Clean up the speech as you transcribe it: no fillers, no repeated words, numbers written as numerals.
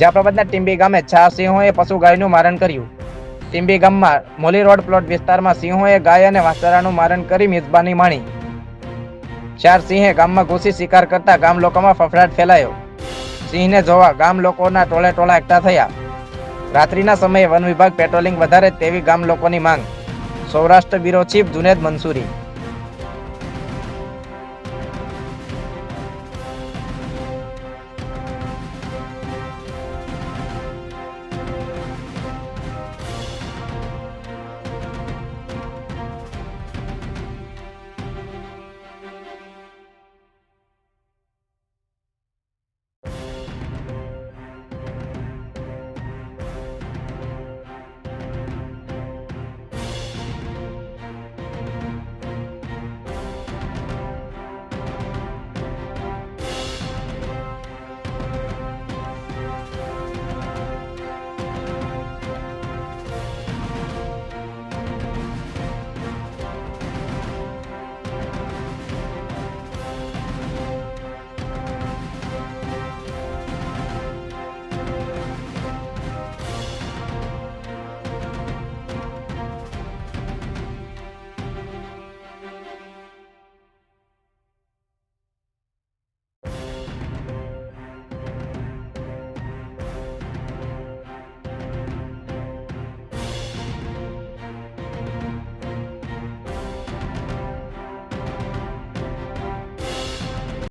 જાફરાબાદના ટીંબી ગામે 6 સિંહોએ પશુ ગાયનું મારણ કર્યું. ટીંબી ગામમાં મોલી રોડ પ્લોટ વિસ્તારમાં સિંહોએ ગાય અને વાછરડાનું મારણ કરી મિજબાની માણી. 4 સિંહે ગામમાં ઘૂસી શિકાર કરતા ગામ લોકોમાં ફફડાટ ફેલાયો. સિંહને જોવા ગામ લોકોના ટોળે ટોળા એકઠા થયા. રાત્રિના સમયે વન વિભાગ પેટ્રોલિંગ વધારે તેવી ગામ લોકોની માંગ. Saurashtra bureau chief Junaid Mansuri.